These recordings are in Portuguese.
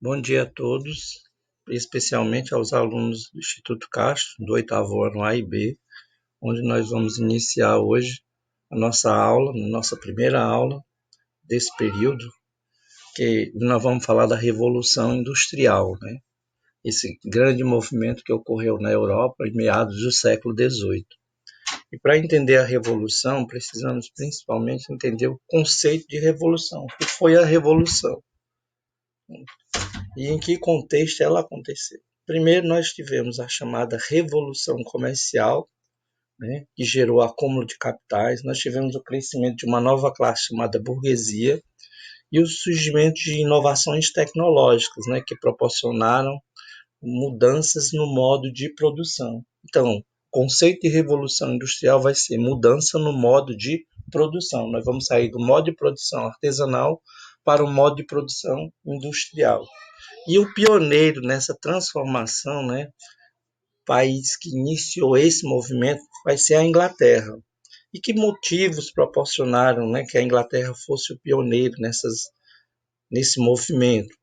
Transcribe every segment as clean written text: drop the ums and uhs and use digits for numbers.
Bom dia a todos, especialmente aos alunos do Instituto Castro, do oitavo ano A e B, onde nós vamos iniciar hoje a nossa aula, nossa primeira aula desse período, que nós vamos falar da Revolução Industrial, né? Esse grande movimento que ocorreu na Europa em meados do século XVIII. E para entender a Revolução, precisamos principalmente entender o conceito de revolução, o que foi a Revolução e em que contexto ela aconteceu. Primeiro, nós tivemos a chamada Revolução Comercial, né, que gerou acúmulo de capitais. Nós tivemos o crescimento de uma nova classe chamada burguesia e o surgimento de inovações tecnológicas, né, que proporcionaram mudanças no modo de produção. Então, o conceito de revolução industrial vai ser mudança no modo de produção. Nós vamos sair do modo de produção artesanal para o modo de produção industrial. E o pioneiro nessa transformação, né, país que iniciou esse movimento, vai ser a Inglaterra. E que motivos proporcionaram, né, que a Inglaterra fosse o pioneiro nesse movimento?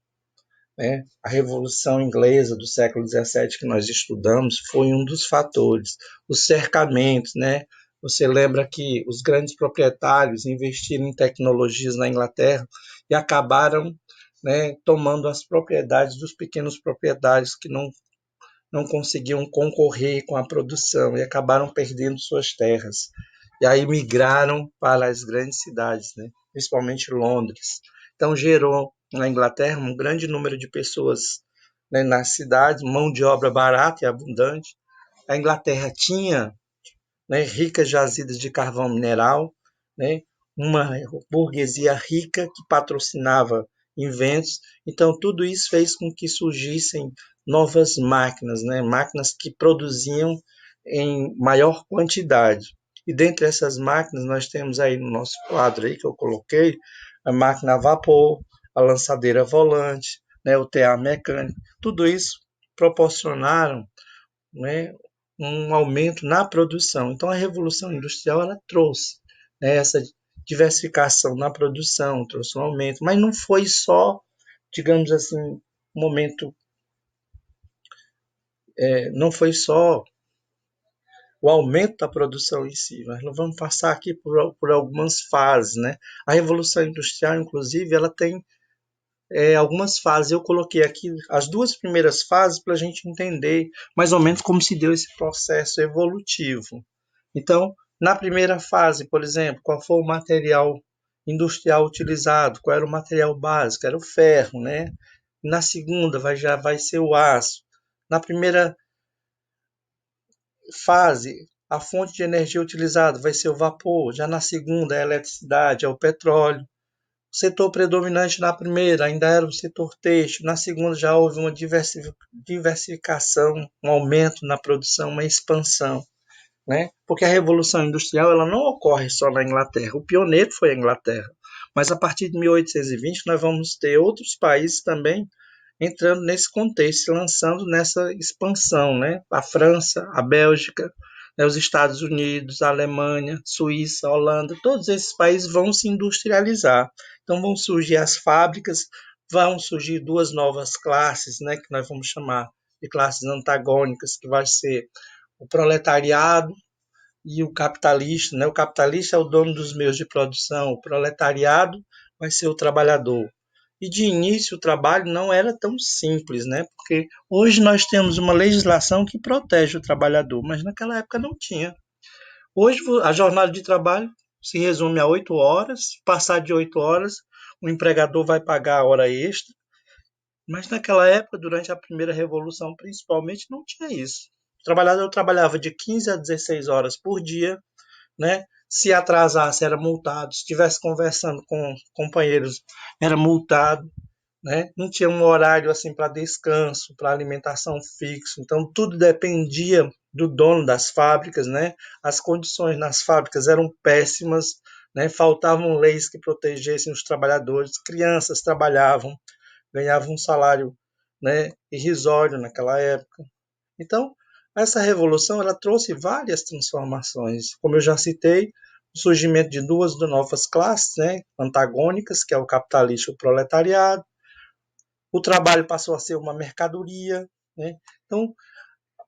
Né? A Revolução Inglesa do século XVII que nós estudamos foi um dos fatores. Os cercamentos, né? Você lembra que os grandes proprietários investiram em tecnologias na Inglaterra e acabaram, né, tomando as propriedades dos pequenos proprietários que não conseguiam concorrer com a produção e acabaram perdendo suas terras. E aí migraram para as grandes cidades, né? Principalmente Londres. Então gerou na Inglaterra um grande número de pessoas, né, nas cidades, mão de obra barata e abundante. A Inglaterra tinha, né, ricas jazidas de carvão mineral, né, uma burguesia rica que patrocinava inventos. Então, tudo isso fez com que surgissem novas máquinas, né, máquinas que produziam em maior quantidade. E dentre essas máquinas, nós temos aí no nosso quadro aí que eu coloquei, a máquina a vapor, a lançadeira volante, né, o tear mecânico. Tudo isso proporcionaram, né, um aumento na produção. Então, a Revolução Industrial ela trouxe, né, essa diversificação na produção, trouxe um aumento, mas não foi só, digamos assim, um momento, não foi só o aumento da produção em si, mas nós vamos passar aqui por algumas fases, né? A Revolução Industrial, inclusive, ela tem algumas fases. Eu coloquei aqui as duas primeiras fases para a gente entender mais ou menos como se deu esse processo evolutivo. Então, na primeira fase, por exemplo, qual foi o material industrial utilizado? Qual era o material básico? Era o ferro, né? Na segunda, já vai ser o aço. Na primeira fase, a fonte de energia utilizada vai ser o vapor. Já na segunda, é a eletricidade, é o petróleo. O setor predominante na primeira ainda era o setor têxtil, na segunda já houve uma diversificação, um aumento na produção, uma expansão, né? Porque a Revolução Industrial ela não ocorre só na Inglaterra, o pioneiro foi a Inglaterra, mas a partir de 1820 nós vamos ter outros países também entrando nesse contexto, se lançando nessa expansão, né? A França, a Bélgica, né? Os Estados Unidos, a Alemanha, Suíça, a Holanda, todos esses países vão se industrializar. Então vão surgir as fábricas, vão surgir duas novas classes, né? Que nós vamos chamar de classes antagônicas, que vai ser o proletariado e o capitalista, né? O capitalista é o dono dos meios de produção, o proletariado vai ser o trabalhador. E de início o trabalho não era tão simples, né? Porque hoje nós temos uma legislação que protege o trabalhador, mas naquela época não tinha. Hoje a jornada de trabalho se resume a 8 horas, passar de 8 horas, o empregador vai pagar a hora extra, mas naquela época, durante a primeira revolução principalmente, não tinha isso. O trabalhador trabalhava de 15 a 16 horas por dia, né? Se atrasasse, era multado. Se estivesse conversando com companheiros, era multado, né? Não tinha um horário assim para descanso, para alimentação fixo. Então, tudo dependia do dono das fábricas, né? As condições nas fábricas eram péssimas, né? Faltavam leis que protegessem os trabalhadores. Crianças trabalhavam, ganhavam um salário, né, irrisório naquela época. Então, essa revolução ela trouxe várias transformações. Como eu já citei, o surgimento de duas novas classes, né, antagônicas, que é o capitalista e o proletariado, o trabalho passou a ser uma mercadoria, né? Então,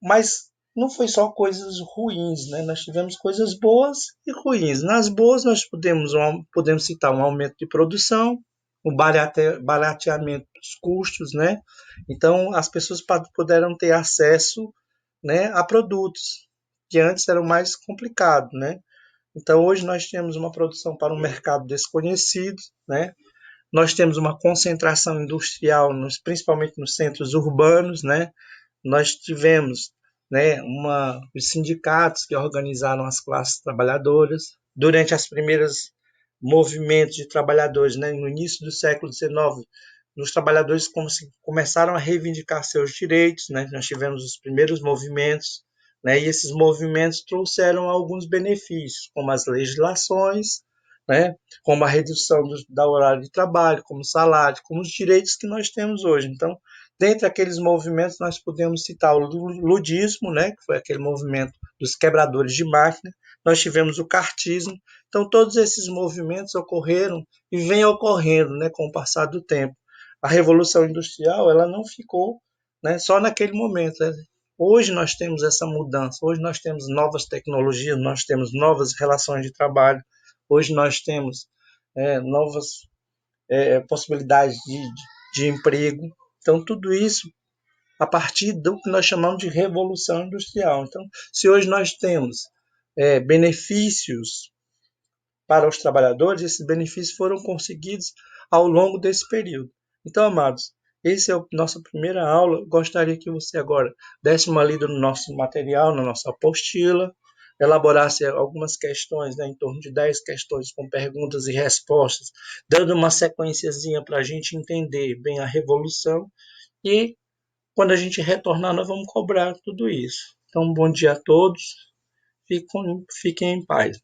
mas não foi só coisas ruins, né? Nós tivemos coisas boas e ruins. Nas boas, nós podemos citar um aumento de produção, o barateamento dos custos, né? Então, as pessoas puderam ter acesso, né, a produtos que antes eram mais complicados, né? Então, hoje nós temos uma produção para um mercado desconhecido, né? Nós temos uma concentração industrial, principalmente nos centros urbanos, né? Nós tivemos, né, os sindicatos que organizaram as classes trabalhadoras. Durante as primeiras movimentos de trabalhadores, né, no início do século XIX, os trabalhadores começaram a reivindicar seus direitos, né? Nós tivemos os primeiros movimentos, né? E esses movimentos trouxeram alguns benefícios, como as legislações, né? Como a redução da horário de trabalho, como salário, como os direitos que nós temos hoje. Então, dentre aqueles movimentos, nós podemos citar o ludismo, né? Que foi aquele movimento dos quebradores de máquina. Nós tivemos o cartismo. Então, todos esses movimentos ocorreram e vêm ocorrendo, né, com o passar do tempo. A Revolução Industrial, ela não ficou, né, só naquele momento. Né? Hoje nós temos essa mudança, hoje nós temos novas tecnologias, nós temos novas relações de trabalho, hoje nós temos novas possibilidades de emprego. Então, tudo isso a partir do que nós chamamos de Revolução Industrial. Então, se hoje nós temos benefícios para os trabalhadores, esses benefícios foram conseguidos ao longo desse período. Então, amados, essa é a nossa primeira aula. Gostaria que você agora desse uma lida no nosso material, na nossa apostila, elaborasse algumas questões, né, em torno de 10 questões com perguntas e respostas, dando uma sequenciazinha para a gente entender bem a revolução e quando a gente retornar nós vamos cobrar tudo isso. Então, bom dia a todos, fiquem em paz.